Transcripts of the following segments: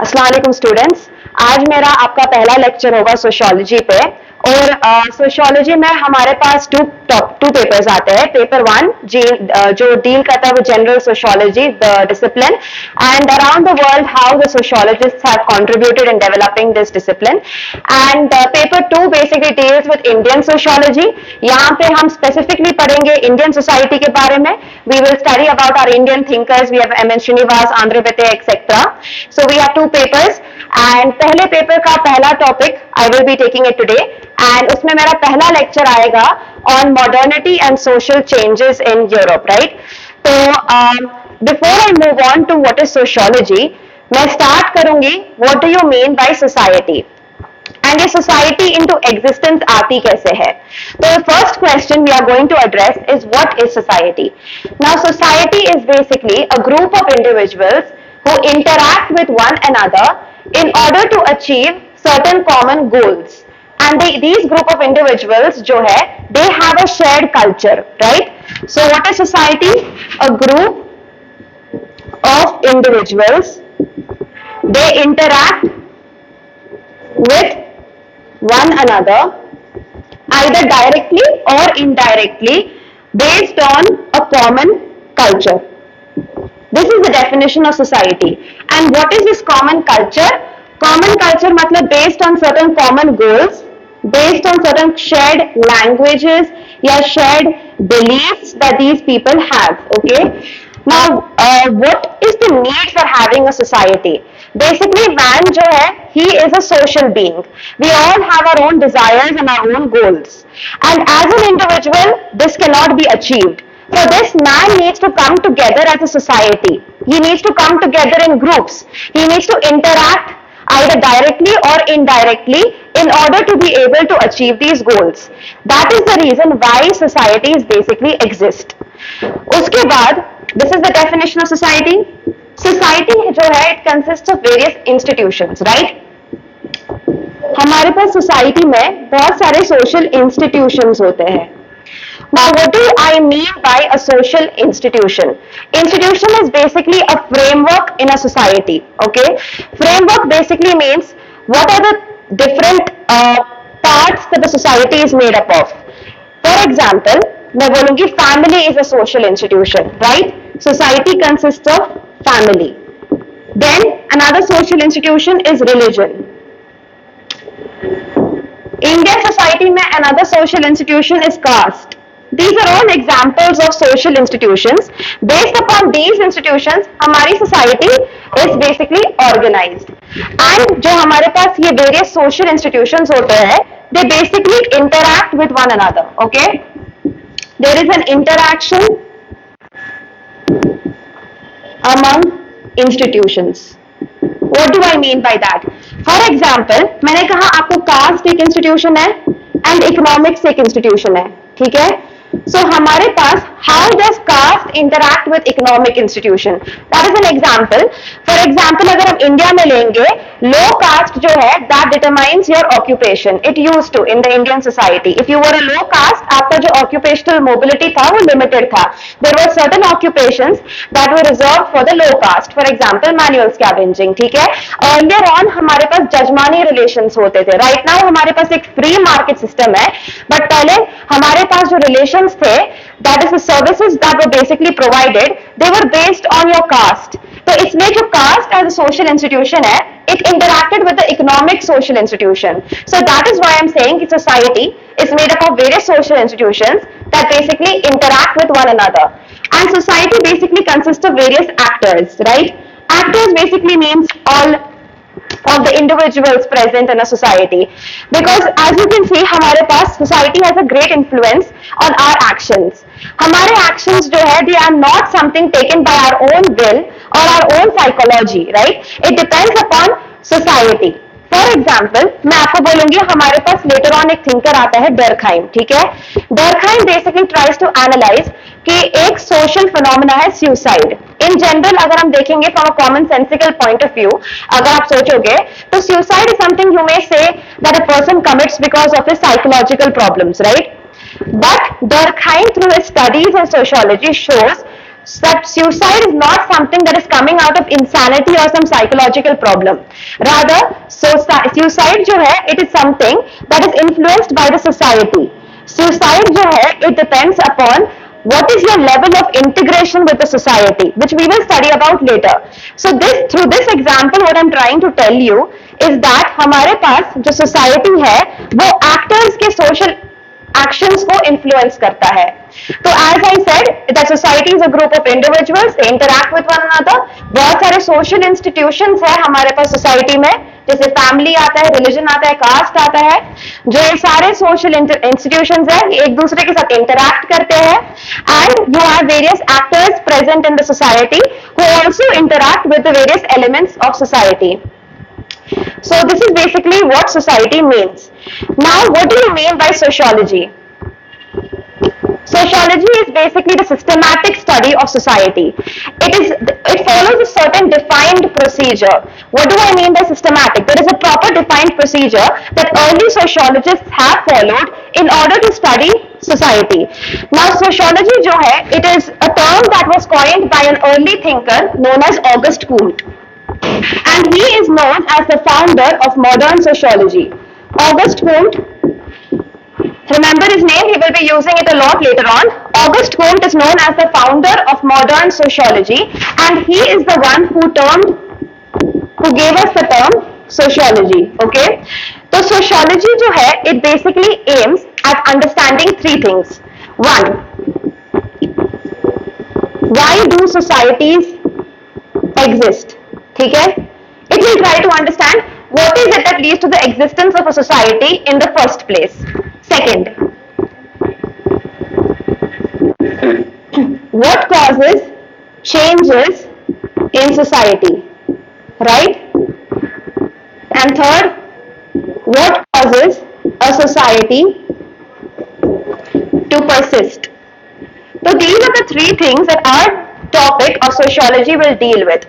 अस्सलाम वालेकुम स्टूडेंट्स। आज मेरा आपका पहला लेक्चर होगा सोशियोलॉजी पे और सोशियोलॉजी में हमारे पास टू पेपर्स आते हैं। पेपर वन जो डील करता है वो general sociology the discipline and around the world how the sociologists have contributed in developing this discipline and paper two basically deals with Indian sociology. यहाँ पे हम स्पेसिफिकली पढ़ेंगे इंडियन सोसाइटी के बारे में। We will study about our Indian thinkers, we have M N Srinivas, Andre विते etcetera. So we have two papers and पहले paper का पहला topic I will be taking it today and उसमें मेरा पहला लेक्चर आएगा on modernity and social changes in Europe, right. तो before I move on to what is sociology, मैं start करूंगी what do you mean by society and ये society into existence आती कैसे है। तो first question we are going to address is what is society. Now society is basically a group of individuals who interact with one another in order to achieve certain common goals, and these group of individuals जो है they have a shared culture, right? So what is society? A group of individuals, they interact with one another either directly or indirectly based on a common culture. This is the definition of society. And what is this common culture? Common culture मतलब based on certain common goals, based on certain shared languages या shared beliefs that these people have. Okay. Now, what is the need for having a society? Basically, man जो है, he is a social being. We all have our own desires and our own goals. And as an individual, this cannot be achieved. For this, man needs to come together as a society. He needs to come together in groups. He needs to interact either directly or indirectly in order to be able to achieve these goals. That is the reason why societies basically exist. उसके बाद, this is the definition of society. Society जो है, it consists of various institutions, right? हमारे पास society में बहुत सारे social institutions होते हैं। Now, what do I mean by a social institution? Institution is basically a framework in a society. Okay, framework basically means what are the different parts that the society is made up of. For example, मैं बोलूँगी family is a social institution, right? Society consists of family. Then another social institution is religion. Indian society में another social institution is caste. These are all examples of social institutions. Based upon these institutions, हमारी society is basically organized. And जो हमारे पास ये various social institutions होते हैं, they basically interact with one another. Okay? There is an interaction among institutions. What do I mean by that? For example, मैंने कहा आपको caste एक institution है and economics एक institution है, ठीक है? So हमारे पास how does caste interact with economic institution? That is an example. For example, अगर हम इंडिया में लेंगे, low caste जो है that determines your occupation. It used to in the Indian society. If you were a low caste, आपका जो occupational mobility था वो limited था. There were certain occupations that were reserved for the low caste. For example, manual scavenging. ठीक है? Earlier on हमारे पास जजमानी relations होते थे. Right now हमारे पास एक free market system है, but पहले हमारे पास जो relations थे, that is the services that were basically provided, they were based on your caste. तो इसमें जो caste as a social institution है, it interacted with the economic social institution. So that is why I'm saying that society is made up of various social institutions that basically interact with one another. And society basically consists of various actors, right? Actors basically means all of the individuals present in a society, because as you can see हमारे पास society has a great influence on our actions. हमारे actions जो है they are not something taken by our own will or our own psychology, right? It depends upon society. For example, मैं आपको बोलूंगी हमारे पास later on एक thinker आता है डर्कहाइम, ठीक है? Durkheim basically tries to analyze कि एक social phenomena है suicide. In general अगर हम देखेंगे from a common sensical point of view, अगर आप सोचोगे तो suicide is something you may say that a person commits because of his psychological problems, right? But Durkheim through his studies in sociology shows that suicide is not something that is coming out of insanity or some psychological problem. Rather, suicide जो है, it is something that is influenced by the society. Suicide जो है, it depends upon what is your level of integration with the society, which we will study about later. So through this example, what I'm trying to tell you is that हमारे पास जो society है, वो actors के social actions को influence करता है. तो as I said, the society is a group of individuals, they interact with one another. बहुत सारे social institutions है हमारे पास society में, जैसे family आता है, religion आता है, caste आता है. जो ये सारे social institutions है, ये एक दूसरे के साथ interact करते हैं, and you have various actors present in the society who also interact with the various elements of society. So this is basically what society means. Now, what do you mean by sociology? Sociology is basically the systematic study of society. It follows a certain defined procedure. What do I mean by systematic? There is a proper defined procedure that early sociologists have followed in order to study society. Now, sociology जो है, it is a term that was coined by an early thinker known as Auguste Comte. And he is known as the founder of modern sociology. Auguste Comte, remember his name, he will be using it a lot later on. Auguste Comte is known as the founder of modern sociology, and he is the one who gave us the term sociology. Okay, so sociology जो है, it basically aims at understanding three things. One, why do societies exist? ठीक है? It will try to understand what is it that leads to the existence of a society in the first place. Second, what causes changes in society, right? And third, what causes a society to persist? So these are the three things that our topic of sociology will deal with.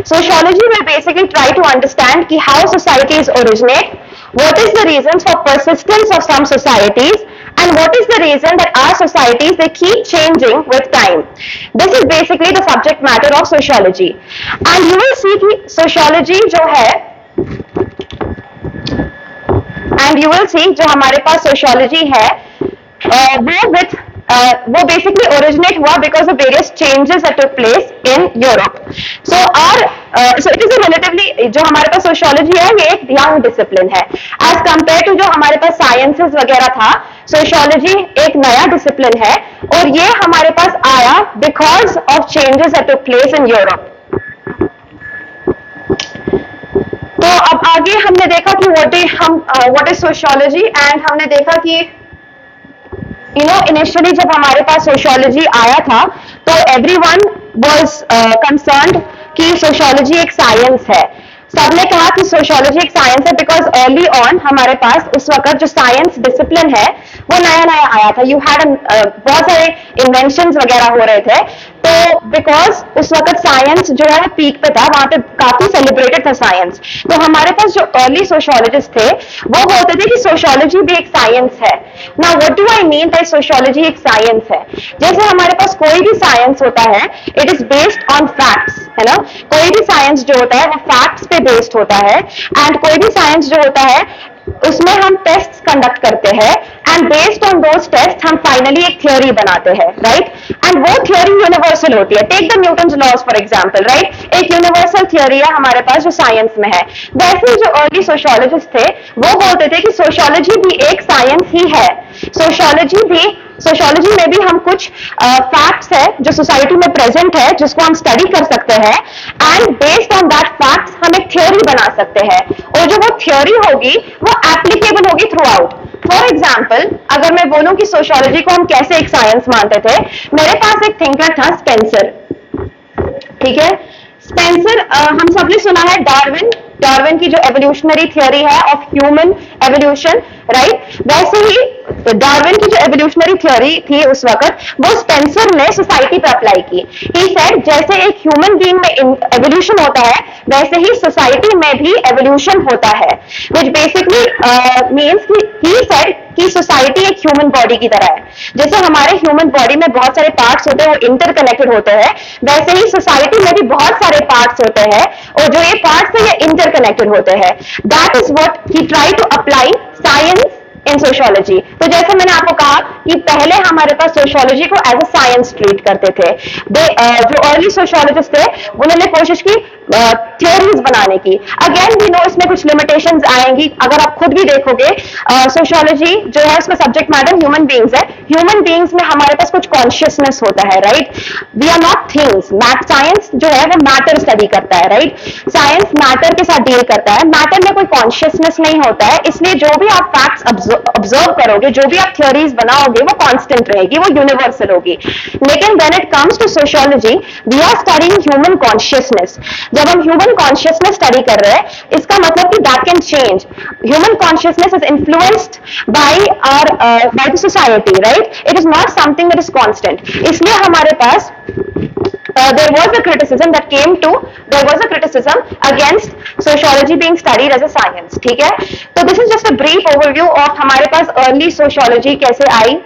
Sociology will basically try to understand ki how societies originate, what is the reasons for persistence of some societies, and what is the reason that our societies, they keep changing with time. This is basically the subject matter of sociology. And you will see ki sociology जो है, and you will see जो हमारे पास sociology है, वो basically originate हुआ because of various changes that took place in Europe. So it is a relatively, जो हमारे पास sociology है, ये एक young discipline है. As compared to जो हमारे पास sciences वगैरह था, sociology एक नया discipline है, और ये हमारे पास आया because of changes that took place in Europe. तो अब आगे हमने देखा कि what is sociology, and हमने देखा कि initially जब हमारे पास sociology आया था, तो everyone was concerned कि sociology एक science है. सबने कहा कि sociology एक science है because early on हमारे पास उस वक्त जो science discipline है, वो नया आया था. You had बहुत सारे inventions वगैरह हो रहे थे, तो because उस वक्त science जो है पीक पे था, वहां पे काफी celebrated था science. तो हमारे पास जो early sociologists थे, वो बोलते थे कि sociology भी एक science है. Now what do I mean by sociology एक science है? जैसे हमारे पास कोई भी science होता है, it is based on facts, है ना? कोई भी science जो होता है वो facts पे based होता है, and कोई भी science जो होता है उसमें हम टेस्ट्स कंडक्ट करते हैं, and based on those test हम फाइनली एक थ्योरी बनाते हैं, राइट? एंड वो थ्योरी यूनिवर्सल होती है. Take the Newton's laws for example, right? एक यूनिवर्सल थ्योरी है हमारे पास जो साइंस में है. वैसे जो अर्ली सोशियोलॉजिस्ट थे वो बोलते थे कि सोशियोलॉजी भी एक साइंस ही है. सोशियोलॉजी में भी हम कुछ फैक्ट्स है जो सोसाइटी में प्रेजेंट है, जिसको हम स्टडी कर सकते हैं, and based on that facts हम एक थ्योरी बना सकते हैं, और जो वो थ्योरी होगी वो एप्लीकेबल होगी थ्रू आउट. फॉर एग्जाम्पल, अगर मैं बोलूं कि सोशियोलॉजी को हम कैसे एक साइंस मानते थे, मेरे पास एक थिंकर था स्पेंसर, ठीक है? स्पेंसर, हम सबने सुना है डार्विन की जो एवोल्यूशनरी थ्योरी है ऑफ ह्यूमन एवोल्यूशन, राइट? वैसे ही तो डार्विन की जो एवोल्यूशनरी थ्योरी थी उस वक्त, वो स्पेंसर ने सोसाइटी पर अप्लाई की। ही सेड जैसे एक ह्यूमन बीइंग में एवोल्यूशन होता है, वैसे ही सोसाइटी में भी एवोल्यूशन होता है, which basically means he said कि सोसाइटी एक ह्यूमन बॉडी की तरह है। जैसे हमारे ह्यूमन बॉडी में बहुत सारे पार्ट्स होते हैं, वो इंटरकनेक्टेड होते हैं, वैसे ही सोसाइटी में भी बहुत सारे पार्ट्स होते हैं, और जो ये पार्ट्स है ये इंटरकनेक्टेड होते हैं। That is what he try to apply science in sociology. तो जैसे मैंने आपको कहा कि पहले हमारे पास सोशियोलॉजी को एज अ साइंस ट्रीट करते थे। जो अर्ली सोशियोलॉजिस्ट थे उन्होंने कोशिश की थ्योरीज बनाने की। अगेन वी नो इसमें कुछ लिमिटेशंस आएंगी। अगर आप खुद भी देखोगे सोशियोलॉजी जो है उसका सब्जेक्ट मैटर ह्यूमन बीइंग्स है। ह्यूमन बीइंग्स में हमारे पास कुछ कॉन्शियसनेस होता है, right? We are not things. Science जो है वो मैटर स्टडी करता है, राइट? साइंस मैटर के साथ डील करता है। मैटर में कोई कॉन्शियसनेस नहीं होता है, इसलिए जो भी आप फैक्ट्स ऑब्जर्व करोगे, जो भी आप थ्योरीज बनाओगे, वो कांस्टेंट रहेगी, वो यूनिवर्सल होगी। लेकिन when it comes to sociology, we are studying human consciousness. जब हम ह्यूमन कॉन्शियसनेस स्टडी कर रहे हैं, इसका मतलब कि that can change. Human consciousness is influenced by the society, right? It is not something that is constant. इसलिए हमारे पास there was a criticism against sociology being studied as a science, ठीक है? तो this is just a brief overview of हमारे पास early sociology कैसे आई।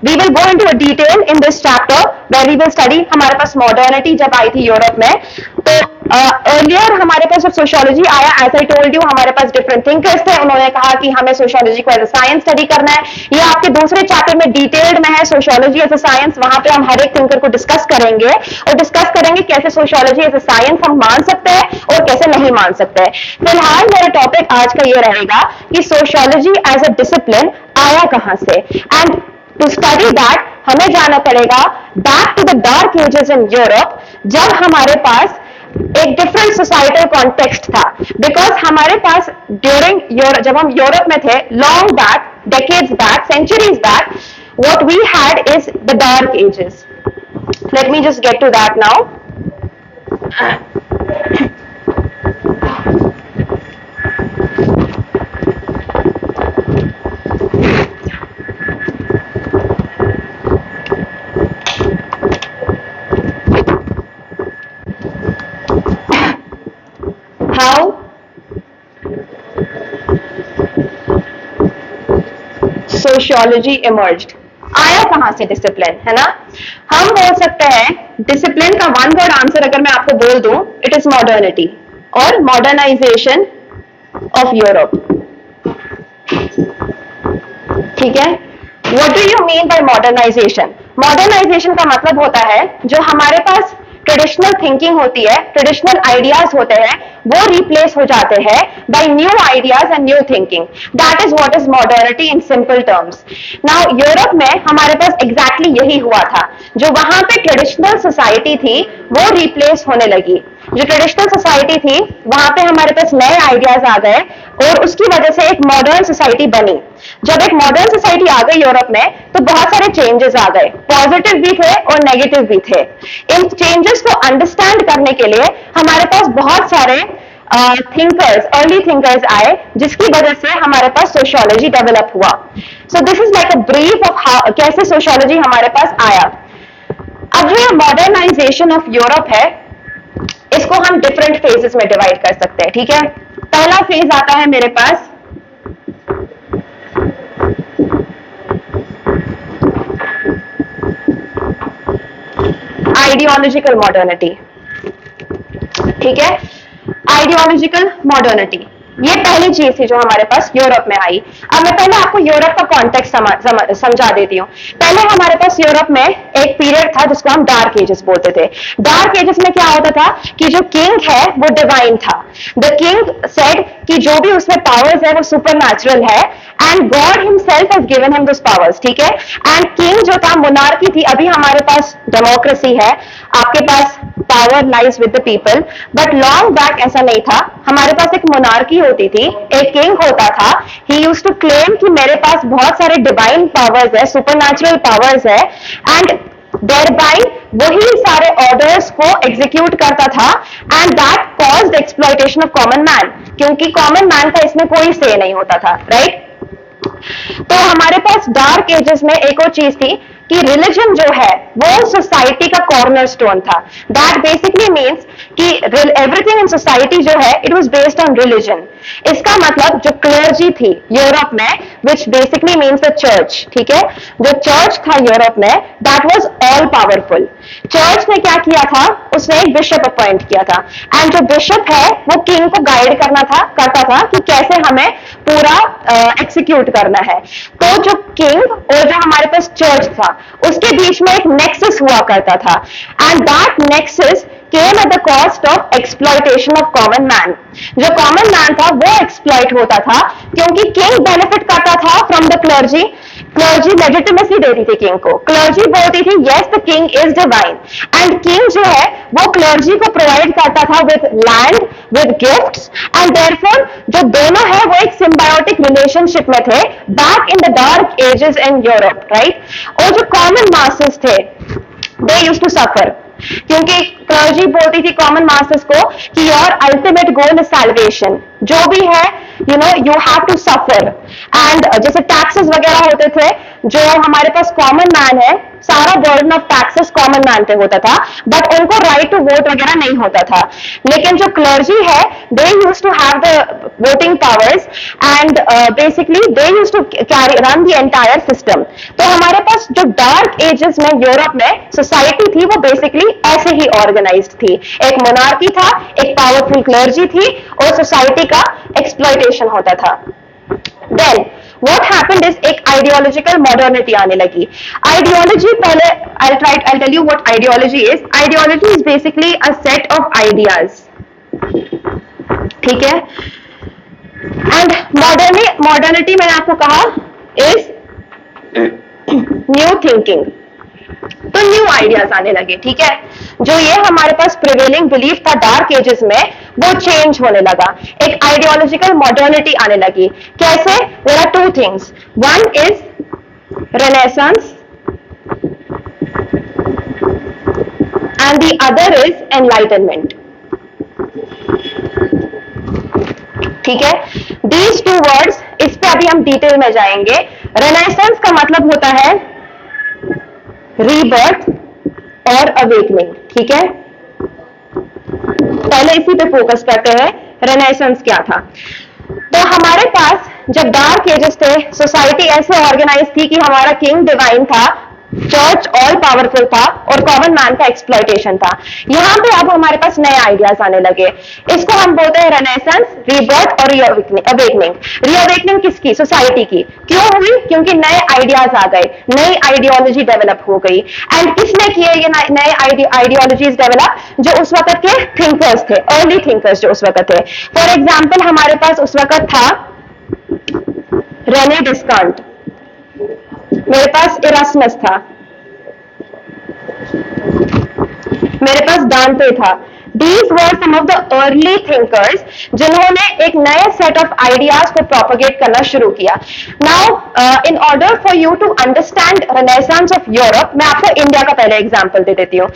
We will go into a detail in this chapter where we will study हमारे पास modernity जब आई थी Europe में। तो earlier हमारे पास जब sociology आया, as I told you, हमारे पास different thinkers थे। उन्होंने कहा कि हमें sociology को as a science study करना है। ये आपके दूसरे चैप्टर में डिटेल्ड में है, sociology as a science। वहां पे हम हर एक थिंकर को डिस्कस करेंगे और डिस्कस करेंगे कैसे sociology as a science हम मान सकते हैं और कैसे नहीं मान सकते हैं। फिलहाल मेरा टॉपिक आज का ये रहेगा कि sociology as a discipline आया कहां से, एंड टू स्टडी दैट हमें जाना पड़ेगा back to the dark ages in Europe, जब हमारे पास एक डिफरेंट सोसाइटल कॉन्टेक्स्ट था। बिकॉज हमारे पास जब हम यूरोप में थे, long back, decades back, centuries back, what we had is the dark ages. Let me just get to that now. Sociology emerged, आया कहां से डिसिप्लिन, है ना? हम बोल सकते हैं डिसिप्लिन का वन वर्ड आंसर अगर मैं आपको बोल दूं, इट इज मॉडर्निटी और मॉडर्नाइजेशन ऑफ यूरोप, ठीक है? What do you mean by modernization? Modernization का मतलब होता है जो हमारे पास ट्रेडिशनल थिंकिंग होती है, ट्रेडिशनल आइडियाज होते हैं, वो रिप्लेस हो जाते हैं by new ideas and new thinking. That is what is modernity in simple terms. Now Europe में हमारे पास एग्जैक्टली यही हुआ था। जो वहां पे ट्रेडिशनल सोसाइटी थी वो रिप्लेस होने लगी। जो ट्रेडिशनल सोसाइटी थी वहां पे हमारे पास नए आइडियाज आ गए और उसकी वजह से एक मॉडर्न सोसाइटी बनी। जब एक मॉडर्न सोसाइटी आ गई यूरोप में, तो बहुत सारे चेंजेस आ गए, पॉजिटिव भी थे और नेगेटिव भी थे। इन चेंजेस को अंडरस्टैंड करने के लिए हमारे पास बहुत सारे थिंकर्स, अर्ली थिंकर्स आए, जिसकी वजह से हमारे पास सोशियोलॉजी डेवलप हुआ। So this is like a brief of कैसे सोशियोलॉजी हमारे पास आया। अब जो ये मॉडर्नाइजेशन ऑफ यूरोप है, इसको हम डिफरेंट फेजेस में डिवाइड कर सकते हैं, ठीक है? पहला फेज आता है मेरे पास आइडियोलॉजिकल मॉडर्निटी, ठीक है? आइडियोलॉजिकल मॉडर्निटी ये पहली चीज थी जो हमारे पास यूरोप में आई। अब मैं पहले आपको यूरोप का कॉन्टेक्स्ट समझा देती हूँ। पहले हमारे पास यूरोप में एक पीरियड था जिसको हम डार्क एजेस बोलते थे। डार्क एजेस में क्या होता था कि जो किंग है वो डिवाइन था। द किंग सेड कि जो भी उसमें पावर्स है वो सुपर नेचुरल है, and God himself has given him this powers, ठीक है? एंड किंग जो था, मोनार्की थी। अभी हमारे पास डेमोक्रेसी है, आपके पास power lies with the people, but long back ऐसा नहीं था। हमारे पास एक मोनार्की होती थी, एक किंग होता था। ही यूज्ड टू क्लेम कि मेरे पास बहुत सारे डिवाइन पावर्स है, सुपरनैचुरल पावर्स है, एंड thereby वही सारे ऑर्डर्स को एग्जीक्यूट करता था, and that caused exploitation of common man, क्योंकि कॉमन मैन का इसमें कोई से नहीं होता था, राइट? तो हमारे पास डार्क एजेस में एक और चीज थी कि रिलीजन जो है वो सोसाइटी का कॉर्नर स्टोन था. दैट बेसिकली मीन्स कि एवरीथिंग इन सोसाइटी जो है it was based on religion. इसका मतलब जो क्लर्जी थी यूरोप में, which basically means the church, ठीक है, जो चर्च था यूरोप में, that was all powerful. Church ने क्या किया था, उसने एक बिशप अपॉइंट किया था, एंड जो बिशप है वो किंग को गाइड करता था कि कैसे हमें पूरा एक्सिक्यूट करना है. तो जो किंग और जो हमारे पास चर्च था उसके बीच में एक नेक्सस हुआ करता था, and that nexus came at the cost of exploitation of common man. जो कॉमन मैन था वो एक्सप्लॉइट होता था क्योंकि किंग बेनिफिट करता था from the clergy. Clergy legitimacy देती थी किंग को. क्लर्जी बोलती थी yes the king is divine, and king जो है वो क्लर्जी को प्रोवाइड करता था with land, with gifts, and therefore जो दोनों है वो एक सिम्बायोटिक रिलेशनशिप में थे back in the dark ages in Europe, right. और जो कॉमन मासेस थे दे यूज्ड टू सफर, क्योंकि क्लर्जी बोलती थी कॉमन मासेस को कि your ultimate goal is salvation. जो भी है you know you have to suffer. And जैसे टैक्सेस वगैरह होते थे, जो हमारे पास कॉमन मैन है सारा burden of taxes common man पे होता था, बट उनको राइट टू वोट वगैरह नहीं होता था. लेकिन जो क्लर्जी है they used to have the voting powers, and basically they used to carry run the entire system. तो हमारे पास जो डार्क एजेस में यूरोप में सोसाइटी थी वो बेसिकली ऐसे ही ऑर्गेनाइज्ड थी. एक मोनार्की था, एक पावरफुल क्लर्जी थी, और सोसाइटी का एक्सप्लॉइटेशन होता था. देन what happened is एक ideological modernity आने लगी. Ideology पहले I'll tell you what ideology is. Ideology is basically a set of ideas, ठीक है. And modernity मैंने आपको कहा is new thinking. तो न्यू आइडियाज आने लगे, ठीक है. जो ये हमारे पास प्रिवेलिंग बिलीफ था डार्क एजेस में वो चेंज होने लगा. एक आइडियोलॉजिकल मॉडर्निटी आने लगी. कैसे? There are two things. One is renaissance and the other is enlightenment, ठीक है. दीज टू वर्ड्स, इस पे अभी हम डिटेल में जाएंगे. रेनेसांस का मतलब होता है रीबर्थ और अवेकनिंग, ठीक है. पहले इसी पे फोकस करते हैं. रेनेसांस क्या था? तो हमारे पास जब डार्क एजेस थे सोसाइटी ऐसे ऑर्गेनाइज थी कि हमारा किंग डिवाइन था, चर्च ऑल पावरफुल था, और कॉमन मैन का एक्सप्लॉइटेशन था. यहां पे अब हमारे पास नए आइडियाज आने लगे. इसको हम बोलते हैं रेनेसांस, रीबर्थ और रीअवेकनिंग. रीअवेकनिंग किसकी? सोसाइटी की. क्यों हुई? क्योंकि नए आइडियाज आ गए, नई आइडियोलॉजी डेवलप हो गई. एंड किसने किए ये नए आइडियोलॉजीज डेवलप? जो उस वक्त के थिंकर्स थे, अर्ली थिंकर्स जो उस वक्त थे. फॉर एग्जाम्पल हमारे पास उस वक्त था रेने डिस्कांट, मेरे पास इरास्मस था, मेरे पास डांटे था. These were some of the early thinkers जिन्होंने एक नए सेट ऑफ आइडियाज को प्रोपोगेट करना शुरू किया. Now in order for you to understand renaissance of Europe, मैं आपको इंडिया का पहले एग्जांपल दे देती हूँ.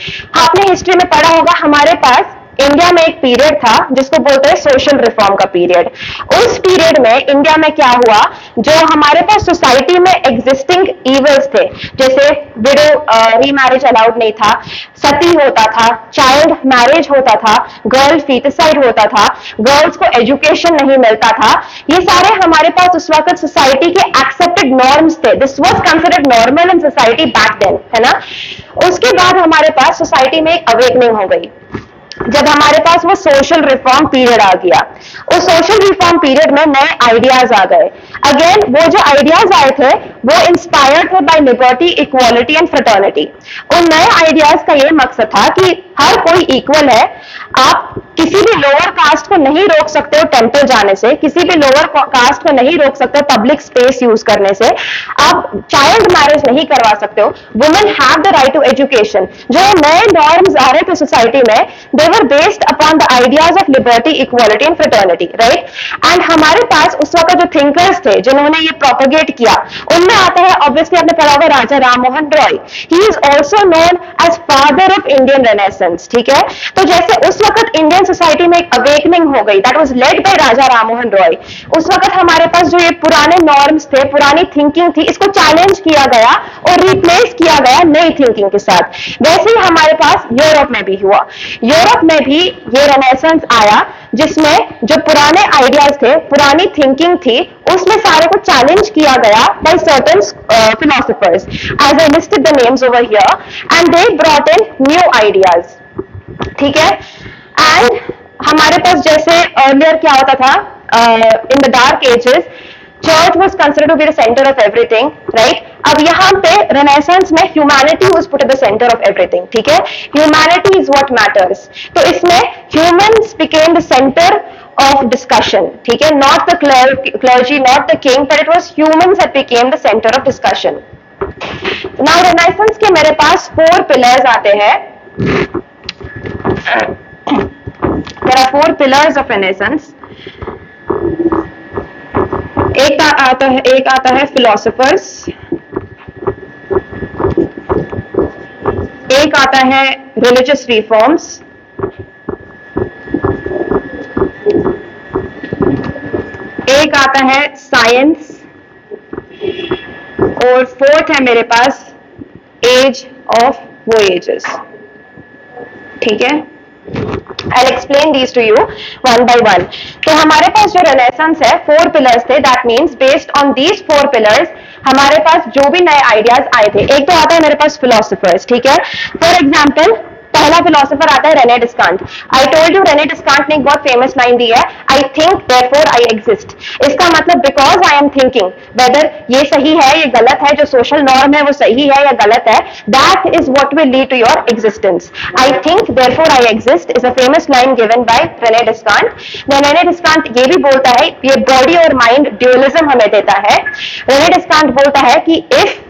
आपने हिस्ट्री में पढ़ा होगा हमारे पास इंडिया में एक पीरियड था जिसको बोलते हैं सोशल रिफॉर्म का पीरियड. उस पीरियड में इंडिया में क्या हुआ, जो हमारे पास सोसाइटी में एग्जिस्टिंग इवल्स थे, जैसे विडो रीमैरिज अलाउड नहीं था, सती होता था, चाइल्ड मैरिज होता था, गर्ल फीटिसाइड होता था, गर्ल्स को एजुकेशन नहीं मिलता था, ये सारे हमारे पास उस वक्त सोसाइटी के एक्सेप्टेड नॉर्म्स थे. This was considered normal in society back then, है ना. उसके बाद हमारे पास सोसाइटी में एक अवेकनिंग हो गई जब हमारे पास वो सोशल रिफॉर्म पीरियड आ गया. उस सोशल रिफॉर्म पीरियड में नए आइडियाज आ गए. अगेन वो जो आइडियाज आए थे वो इंस्पायर्ड थे by liberty, equality and fraternity. उन नए आइडियाज का ये मकसद था कि हर कोई इक्वल है. आप किसी भी लोअर कास्ट को नहीं रोक सकते हो टेंपल जाने से, किसी भी लोअर कास्ट को नहीं रोक सकते हो पब्लिक स्पेस यूज करने से, आप चाइल्ड मैरिज नहीं करवा सकते हो. Women have the right to education. जो नए नॉर्म्स आ रहे थे सोसाइटी में they were based upon the ideas of liberty, equality and fraternity, right? And हमारे पास उस वक्त जो thinkers थे थे जिन्होंने ये प्रोपोगेट किया, उनमें आता है ऑब्वियसली आपने पढ़ा होगा Raja Rammohan Roy. He is also known as father of Indian renaissance, ठीक है। तो जैसे उस वक्त इंडियन सोसाइटी में एक अवेकनिंग हो गई, दैट वाज लेड बाय राजा राममोहन रॉय। उस वक्त हमारे पास जो ये पुराने नॉर्म्स थे, पुरानी थिंकिंग थी, इसको चैलेंज किया गया और रिप्लेस किया गया नई थिंकिंग के साथ। वैसे ही हमारे पास यूरोप में भी हुआ। यूरोप में भी ये रेनेसेंस आया जिसमें जो पुराने आइडियाज थे, पुरानी थिंकिंग थी, उसमें सारे को चैलेंज किया गया by certain philosophers, as I listed the names over here, and they brought in new ideas, ठीक है। एंड हमारे पास जैसे अर्लियर क्या होता था, in the dark edges church was considered to be the center of everything, right? अब यहाँ पे रेनेसेंस में humanity was put at the center of everything, ठीक है। Humanity is what matters। तो इसमें humans became the center of discussion, ठीक है। not the clergy, not the king, but it was humans that became the center of discussion। now renaissance के मेरे पास 4 pillars आते हैं। there are 4 pillars of renaissance। एक आता है फिलोसोफर्स, एक आता है रिलीजियस रिफॉर्म्स, एक आता है साइंस, और 4th है मेरे पास एज ऑफ वोएजेस, ठीक है। I'll explain these to you one by one। तो हमारे पास जो रेनेसेंस है 4 पिलर्स थे, that means based on these 4 pillars हमारे पास जो भी नए आइडियाज आए थे। एक तो आता है मेरे पास फिलोसोफर्स, ठीक है। फॉर एग्जाम्पल पहला फिलोसोफर आता है Rene Descartes. I told you Rene Descartes ने एक बहुत फेमस लाइन दी है, I think therefore I exist. इसका मतलब because I am thinking, whether ये सही है ये गलत है, जो सोशल नॉर्म है वो सही है या गलत है, that is what will lead to your existence. I think therefore I exist is a famous line given by Rene Descartes. Rene Descartes ये भी बोलता है, ये बॉडी और माइंड ड्यूअलिज्म हमें देता है। रेने डिस्कांट बोलता है कि if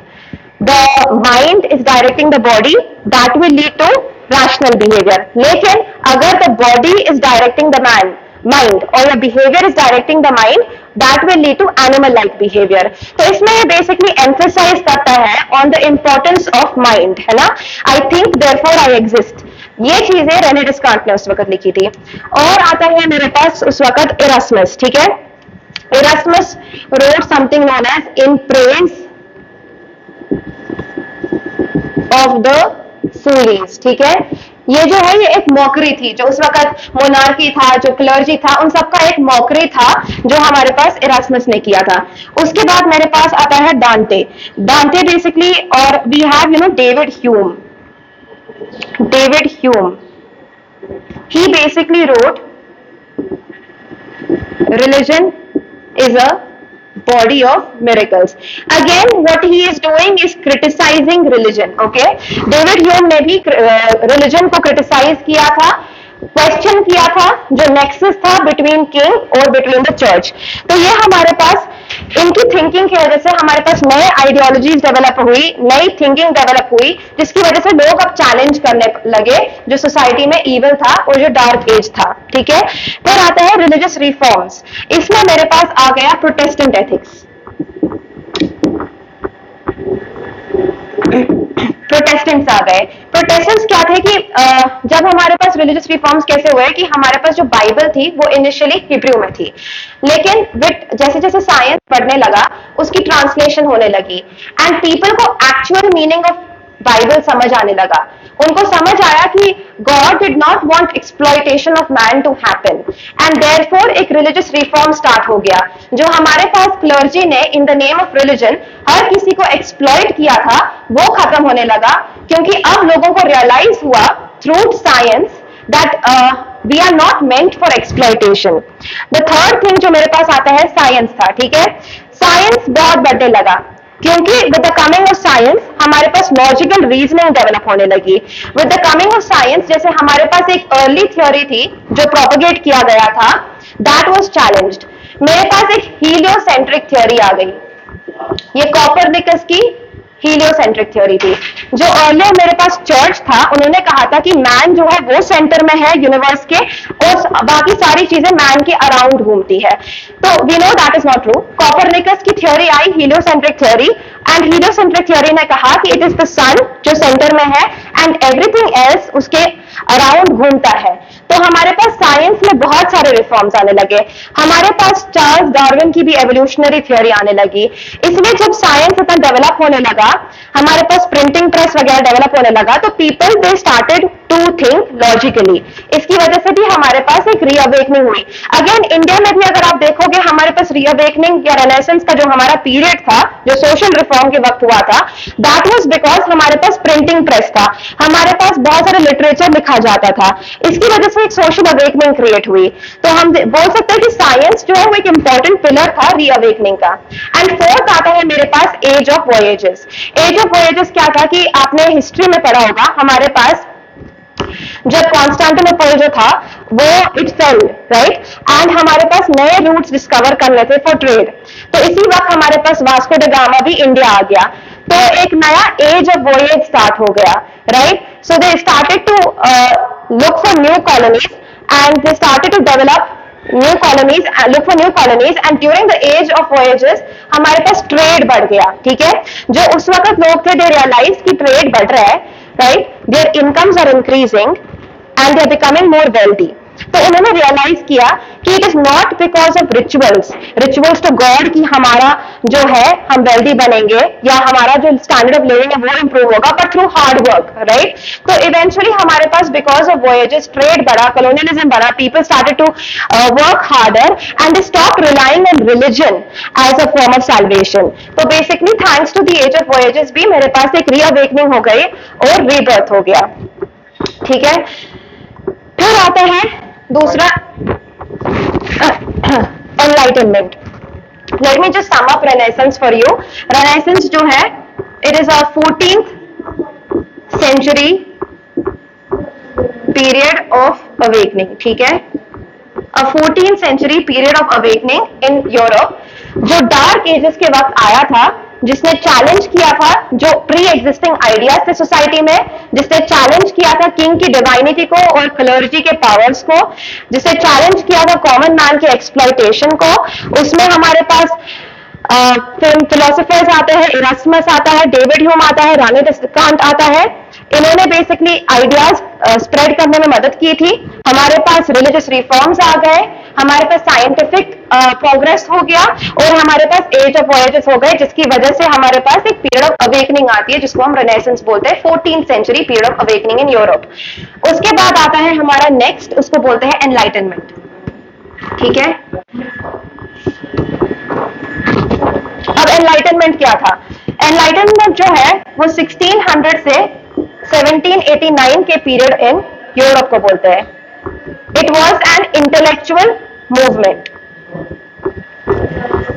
the mind is directing the body, that will lead to rational behavior। लेकिन अगर the body is directing the mind or the behavior is directing the mind, that will lead to animal like behavior। तो इसमें ये basically emphasize करता है on the importance of mind, है ना। I think therefore I exist, ये चीजें Renee Descartes ने उस वक्त लिखी थी। और आता है मेरे पास उस वक्त इरास्मस, ठीक है। Erasmus wrote something known as In Praise of the follies, ठीक है। ये जो है ये एक मॉकरी थी, जो उस वक्त मोनार्की था, जो क्लर्जी था, उन सबका एक मॉकरी था जो हमारे पास इरास्मस ने किया था। उसके बाद मेरे पास आता है डांटे। डांटे बेसिकली, और we have David Hume. David Hume ही basically wrote religion is a body of miracles। again what he is doing is criticizing religion, okay। David Hume ने भी रिलीजन को क्रिटिसाइज किया था, क्वेश्चन किया था जो नेक्सस था बिटवीन किंग और बिटवीन द चर्च। तो ये हमारे पास इनकी थिंकिंग की वजह से हमारे पास नए आइडियोलॉजीज डेवलप हुई, नई थिंकिंग डेवलप हुई, जिसकी वजह से लोग अब चैलेंज करने लगे जो सोसाइटी में इविल था और जो डार्क एज था, ठीक है। फिर आता है रिलीजियस रिफॉर्म्स। इसमें मेरे पास आ गया प्रोटेस्टेंट एथिक्स। प्रोटेस्टेंट्स आ गए। प्रोटेस्टेंट्स क्या थे कि जब हमारे पास रिलीजियस रिफॉर्म्स कैसे हुए कि हमारे पास जो बाइबल थी वो इनिशियली हिब्रू में थी, लेकिन विद जैसे जैसे साइंस बढ़ने लगा उसकी ट्रांसलेशन होने लगी, एंड पीपल को एक्चुअल मीनिंग ऑफ बाइबल समझ आने लगा। उनको समझ आया कि God did not want exploitation of man to happen, and therefore एक रिलीजियस रिफॉर्म स्टार्ट हो गया। जो हमारे पास क्लर्जी ने in the name of religion हर किसी को एक्सप्लॉयट किया था वो खत्म होने लगा, क्योंकि अब लोगों को रियलाइज हुआ through science that we are not meant for exploitation। the third thing जो मेरे पास आता है साइंस था, ठीक है। साइंस बहुत बढ़ने लगा क्योंकि with the coming of science हमारे पास लॉजिकल रीजनिंग डेवलप होने लगी। With the coming of science जैसे हमारे पास एक अर्ली थ्योरी थी जो प्रोपेगेट किया गया था, दैट वाज चैलेंज्ड। मेरे पास एक हीलियोसेंट्रिक थ्योरी आ गई, ये कोपरनिकस की हीलियोसेंट्रिक थ्योरी थी। जो अर्लियर मेरे पास चर्च था, उन्होंने कहा था कि मैन जो है वो सेंटर में है यूनिवर्स के, और बाकी सारी चीजें मैन के अराउंड घूमती है। तो we know that is not true. Copernicus की थ्योरी आई, heliocentric theory, and heliocentric theory ने कहा कि इट इज द सन जो सेंटर में है एंड एवरीथिंग एल्स उसके अराउंड घूमता है। तो हमारे पास साइंस में बहुत सारे रिफॉर्म्स आने लगे। हमारे पास चार्ल्स डार्विन की भी एवोल्यूशनरी थ्योरी आने लगी। इसलिए जब साइंस इतना डेवलप होने लगा, हमारे पास प्रिंटिंग प्रेस वगैरह डेवलप होने लगा, तो people they started to think logically. इसकी वजह से भी हमारे पास एक रीअवेकनिंग हुई। अगेन इंडिया में भी अगर आप देखोगे, हमारे पास रीअवेकनिंग या रेनेसेंस का जो हमारा पीरियड था, जो सोशल रिफॉर्म के वक्त हुआ था, दैट वाज बिकॉज हमारे पास प्रिंटिंग प्रेस था, हमारे पास बहुत सारे लिटरेचर लिखा जाता था। इसकी वजह से एक सोशल अवेकनिंग क्रिएट हुई। तो हम बोल सकते हैं कि साइंस जो है वो एक इंपॉर्टेंट पिलर था रीअवेकनिंग का। एंड फोर्थ आता है मेरे पास as of voyages. As of voyages क्या था कि आपने हिस्ट्री में पढ़ा होगा, हमारे पास जब कॉन्स्टेंटिनोपल जो था वो इट फेल, राइट, एंड हमारे पास नए रूट्स डिस्कवर करने थे फॉर ट्रेड। तो इसी वक्त हमारे पास वास्को ड गामा भी इंडिया आ गया। तो एक नया एज ऑफ वॉयेज स्टार्ट हो गया, right. So they started to look for new colonies and they started to develop new colonies and look for new colonies, and during the age of voyages हमारे पास trade बढ़ गया, ठीक है। जो उस वक्त लोग थे, दे रियलाइज कि ट्रेड बढ़ रहा है, right, their incomes are increasing and they are becoming more wealthy. तो उन्होंने रियलाइज किया कि it is not because of rituals to God कि हमारा जो है हम वेल्दी बनेंगे या हमारा जो स्टैंडर्ड ऑफ लिविंग है वो इंप्रूव होगा, but through hard work, right. तो इवेंचुअली हमारे पास बिकॉज ऑफ वॉयेजेस ट्रेड बढ़ा, कॉलोनियलिज्म बढ़ा, people started to work harder and they stop relying on religion as a form of salvation. तो basically thanks to the age of voyages भी मेरे पास एक reawakening हो गई और रीबर्थ हो गया, ठीक है। फिर आता है दूसरा enlightenment. Let me just sum up renaissance for you. Renaissance जो है, it is a 14th century period of awakening, ठीक है। A 14th century period of awakening in Europe, जो डार्क एजेस के वक्त आया था, जिसने चैलेंज किया था जो प्री एग्जिस्टिंग आइडियाज थे सोसाइटी में, जिसने चैलेंज किया था किंग की डिवाइनिटी को और क्लर्जी के पावर्स को, जिसने चैलेंज किया था कॉमन मैन के एक्सप्लॉइटेशन को। उसमें हमारे पास फिलोसोफर्स आते हैं, इरास्मस आता है, डेविड ह्यूम आता है, रानी डेस्कांट आता है। इन्होंने बेसिकली आइडियाज स्प्रेड करने में मदद की थी। हमारे पास रिलीजियस रिफॉर्म्स आ गए, हमारे पास साइंटिफिक प्रोग्रेस हो गया, और हमारे पास एज ऑफ वॉयेजेस हो गए, जिसकी वजह से हमारे पास एक पीरियड ऑफ अवेकनिंग आती है, जिसको हम रेनेसेंस बोलते हैं, 14th century period of awakening in Europe. उसके बाद आता है हमारा नेक्स्ट, उसको बोलते हैं एनलाइटनमेंट, ठीक है। अब एनलाइटनमेंट क्या था? एनलाइटनमेंट जो है वो 1600 से 1789 के पीरियड इन यूरोप को बोलते हैं। It was an intellectual movement.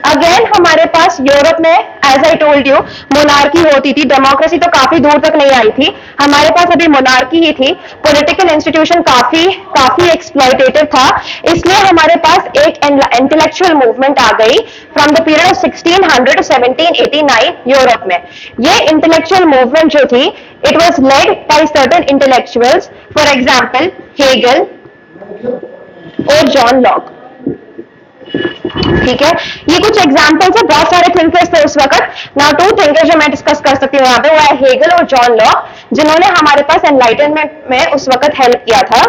Again हमारे पास यूरोप में, as I told you, monarchy होती थी, डेमोक्रेसी तो काफी दूर तक नहीं आई थी, हमारे पास अभी मोनार्की ही थी। पॉलिटिकल इंस्टीट्यूशन काफी एक्सप्लॉइटेटिव था, इसलिए हमारे पास एक इंटेलेक्चुअल मूवमेंट आ गई from the period of 1600 to 1789 Europe में। ये इंटेलेक्चुअल मूवमेंट जो थी, it was led by certain intellectuals, for example Hegel और जॉन लॉक, ठीक है। ये कुछ एग्जांपल्स है, बहुत सारे थिंकर्स थे उस वक्त। नाउ टू थिंकर्स जो मैं डिस्कस कर सकती हूँ यहाँ पे, वो है हेगल और जॉन लॉक, जिन्होंने हमारे पास एनलाइटनमेंट में उस वक्त हेल्प किया था।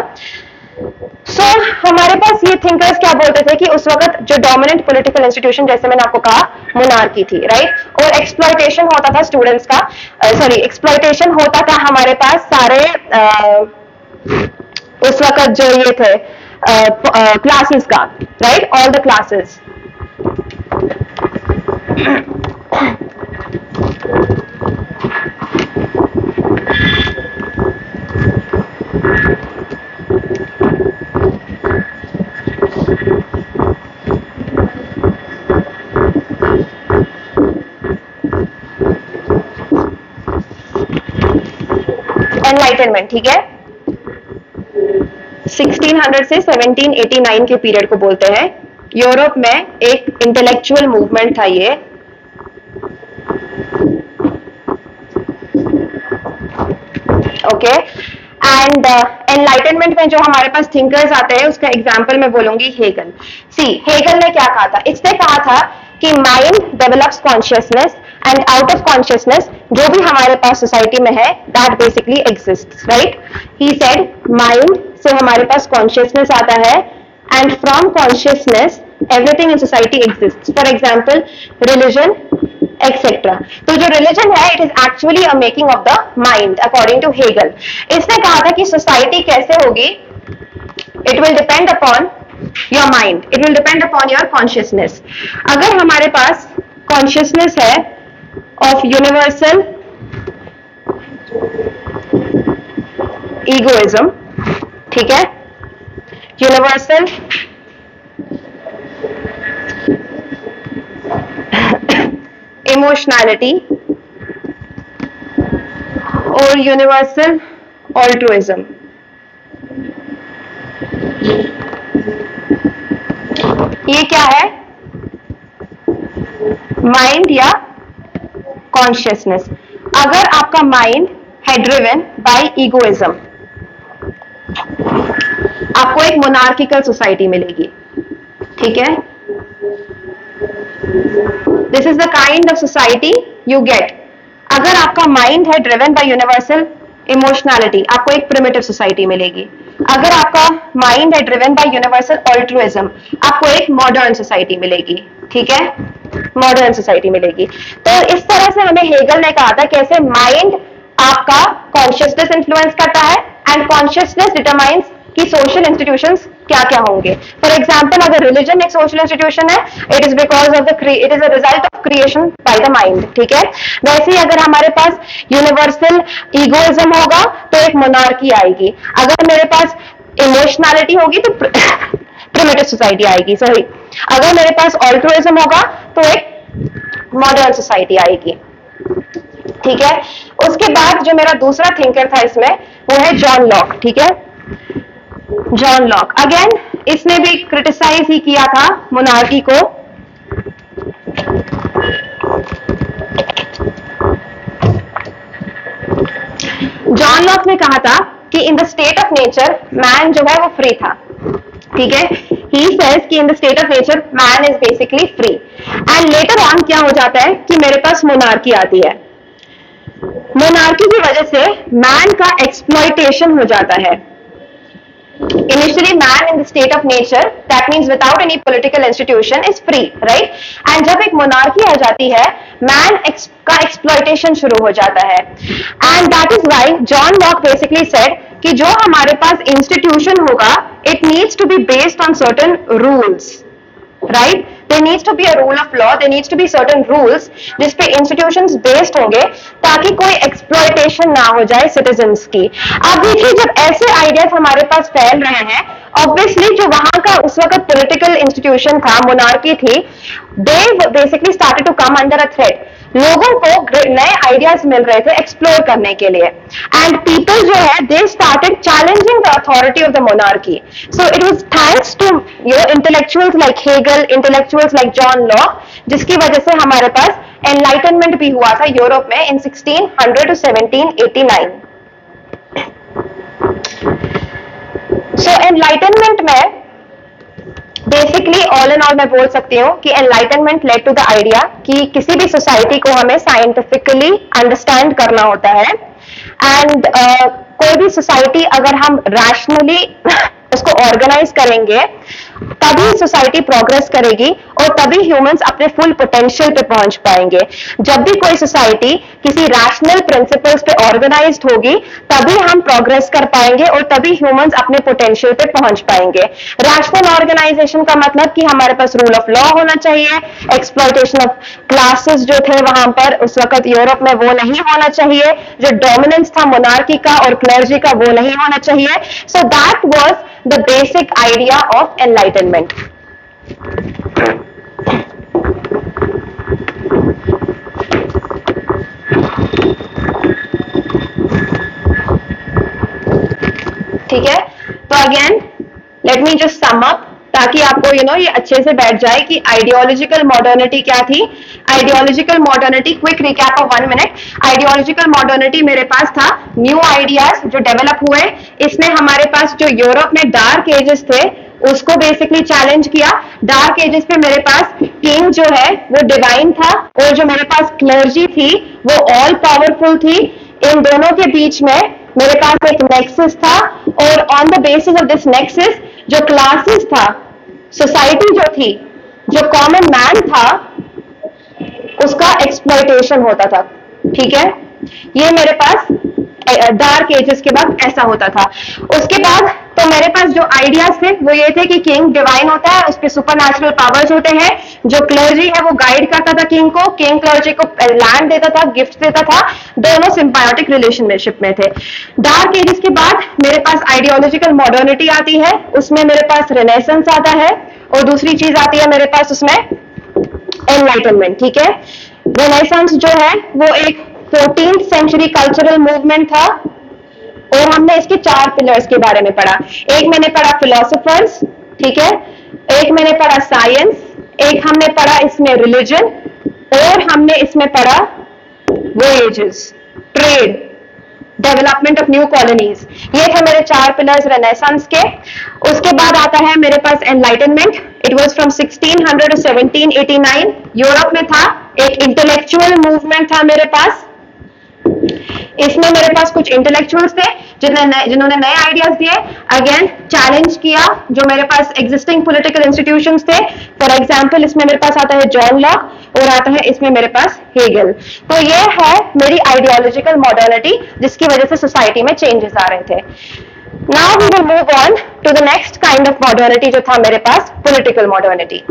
सो हमारे पास ये थिंकर्स क्या बोलते थे कि उस वक्त जो डोमिनेंट पॉलिटिकल इंस्टीट्यूशन, जैसे मैंने आपको कहा, मोनार्की थी, राइट, और एक्सप्लॉइटेशन होता था स्टूडेंट्स का, एक्सप्लॉइटेशन होता था हमारे पास सारे उस वक्त जो ये थे क्लासेस का, right, all the classes. Enlightenment, ठीक है, 1600 से 1789 के पीरियड को बोलते हैं। यूरोप में एक इंटेलेक्चुअल मूवमेंट था ये, ओके। एंड एनलाइटनमेंट में जो हमारे पास थिंकर्स आते हैं उसका एग्जांपल मैं बोलूंगी हेगल। सी, हेगल ने क्या कहा था? इसने कहा था कि mind develops consciousness and out of consciousness जो भी हमारे पास सोसाइटी में है that basically exists, right. He said mind से हमारे पास कॉन्शियसनेस आता है and from consciousness everything in society exists. For example religion etcetera. तो जो रिलीजन है it is actually a making of the mind according to Hegel. इसने कहा था कि सोसाइटी कैसे होगी, it will depend upon your mind, it will depend upon your consciousness. अगर हमारे पास कॉन्शियसनेस है ऑफ यूनिवर्सल ईगोइज्म, ठीक है, यूनिवर्सल इमोशनैलिटी और यूनिवर्सल ऑल्ट्रुइज्म, ये क्या है? माइंड या कॉन्शियसनेस। अगर आपका माइंड है ड्रिवन बाय ईगोइज्म, आपको एक मोनार्किकल सोसाइटी मिलेगी, ठीक है। This is the kind of society you get. अगर आपका माइंड है ड्रिवन बाय यूनिवर्सल इमोशनैलिटी, आपको एक प्रिमिटिव सोसाइटी मिलेगी। अगर आपका माइंड है ड्रिवन बाय यूनिवर्सल ऑल्ट्रुइज्म, आपको एक मॉडर्न सोसाइटी मिलेगी, ठीक है, मॉडर्न सोसाइटी मिलेगी। तो इस तरह से हमें हेगल ने कहा था कैसे माइंड आपका कॉन्शियसनेस इन्फ्लुएंस करता है एंड कॉन्शियसनेस डिटरमाइंस कि सोशल इंस्टीट्यूशंस क्या क्या होंगे। फॉर एग्जाम्पल अगर रिलीजन एक सोशल इंस्टीट्यूशन है, it is because of the it is a result of creation by the mind, ठीक है। वैसे ही अगर हमारे पास यूनिवर्सल ईगोइज्म होगा तो एक मोनार्की आएगी। अगर मेरे पास इमोशनैलिटी होगी तो प्रिमिटिव सोसाइटी आएगी, सॉरी। अगर मेरे पास ऑल्ट्रुइज्म होगा तो एक मॉडर्न सोसाइटी आएगी, ठीक है। उसके बाद जो मेरा दूसरा थिंकर था इसमें वो है जॉन लॉक, ठीक है। जॉन लॉक अगेन इसने भी क्रिटिसाइज ही किया था मोनार्की को। जॉन लॉक ने कहा था कि in the state of nature man जो है वो फ्री था, ठीक है। ही सेज कि in the state of nature man is basically free and later on क्या हो जाता है कि मेरे पास मोनार्की आती है। मोनार्की की वजह से मैन का एक्सप्लॉइटेशन हो जाता है। Initially, man in the state of nature, that means without any political institution, is free, right? And जब एक monarchy आ जाती है, man का exploitation शुरू हो जाता है। And that is why John Locke basically said कि जो हमारे पास institution होगा, it needs to be based on certain rules, right? There needs to be a rule of law, there needs to be certain rules जिस पे institutions based होंगे ताकि कोई exploitation ना हो जाए citizens की। अब देखिए जब ऐसे ideas हमारे पास फैल रहे हैं, obviously जो वहां का उस वक्त political institution था, monarchy थी, they basically started to come under a threat। लोगों को नए आइडियाज मिल रहे थे एक्सप्लोर करने के लिए एंड पीपल जो है they started challenging the authority of the monarchy. So it was thanks to intellectuals like Hegel, intellectuals like John Locke, जिसकी वजह से हमारे पास एनलाइटनमेंट भी हुआ था यूरोप में इन 1600 टू 1789। सो एनलाइटनमेंट में बेसिकली ऑल एंड ऑल मैं बोल सकती हूँ कि enlightenment led to the idea कि किसी भी सोसाइटी को हमें साइंटिफिकली अंडरस्टैंड करना होता है एंड कोई भी सोसाइटी अगर हम रैशनली उसको ऑर्गेनाइज करेंगे तभी सोसाइटी प्रोग्रेस करेगी और तभी ह्यूमंस अपने फुल पोटेंशियल पे पहुंच पाएंगे। जब भी कोई सोसाइटी किसी रैशनल प्रिंसिपल्स पे ऑर्गेनाइज्ड होगी तभी हम प्रोग्रेस कर पाएंगे और तभी ह्यूमंस अपने पोटेंशियल पे पहुंच पाएंगे। रैशनल ऑर्गेनाइजेशन का मतलब कि हमारे पास रूल ऑफ लॉ होना चाहिए, एक्सप्लॉयटेशन ऑफ क्लासेस जो थे वहां पर उस वक्त यूरोप में वो नहीं होना चाहिए, जो डोमिनेंस था मोनार्की का और क्लर्जी का वो नहीं होना चाहिए। So that was the basic idea of enlightenment। ठीक है, तो again let me just sum up ताकि आपको ये अच्छे से बैठ जाए कि आइडियोलॉजिकल मॉडर्निटी क्या थी। Ideological modernity, quick recap of 1 minute. Ideological modernity मेरे पास था न्यू आइडियाज जो डेवलप हुए। इसमें हमारे पास जो यूरोप में डार्क एजेस थे उसको बेसिकली चैलेंज किया। डार्क एजेस पे मेरे पास किंग जो है वो डिवाइन था और जो मेरे पास क्लर्जी थी वो ऑल पावरफुल थी। इन दोनों के बीच में मेरे पास एक नेक्सस था और on the basis of this nexus जो क्लासेस था, सोसाइटी जो थी, जो कॉमन मैन था, उसका एक्सप्लॉयटेशन होता था। ठीक है, ये मेरे पास डार्क एजेस के बाद ऐसा होता था। उसके बाद तो मेरे पास जो आइडियाज थे वो ये थे कि किंग डिवाइन होता है, उस पर सुपर नेचुरल पावर्स होते हैं। जो क्लर्जी है वो गाइड करता था किंग को, किंग क्लर्जी को लैंड देता था, गिफ्ट देता था, दोनों सिम्बायोटिक रिलेशनशिप में थे। डार्क एजेस के बाद मेरे पास आइडियोलॉजिकल मॉडर्निटी आती है, उसमें मेरे पास रिनेसेंस आता है और दूसरी चीज आती है मेरे पास उसमें एनलाइटनमेंट। ठीक है, रेनेसांस जो है वो एक 14th सेंचुरी कल्चरल मूवमेंट था और हमने इसके 4 पिलर्स के बारे में पढ़ा। एक मैंने पढ़ा फिलोसोफर्स, ठीक है, एक मैंने पढ़ा साइंस, एक हमने पढ़ा इसमें रिलीजन और हमने इसमें पढ़ा voyages, trade, development of new colonies. ये थे मेरे 4 पिलर्स रेनेसांस के। उसके बाद आता है मेरे पास enlightenment. It was from 1600 to 1789। Europe में था, एक इंटेलेक्चुअल मूवमेंट था मेरे पास। इसमें मेरे पास कुछ इंटेलेक्चुअल्स थे जिन्होंने नए आइडियाज दिए, अगेन चैलेंज किया जो मेरे पास एग्जिस्टिंग पॉलिटिकल इंस्टीट्यूशंस थे। फॉर एग्जांपल इसमें मेरे पास आता है जॉन लॉक और आता है इसमें मेरे पास हेगल। तो ये है मेरी आइडियोलॉजिकल मॉडर्निटी जिसकी वजह से सोसाइटी में चेंजेस आ रहे थे। Now we will move on to the next kind of modernity जो था मेरे पास, पॉलिटिकल मॉडर्निटी।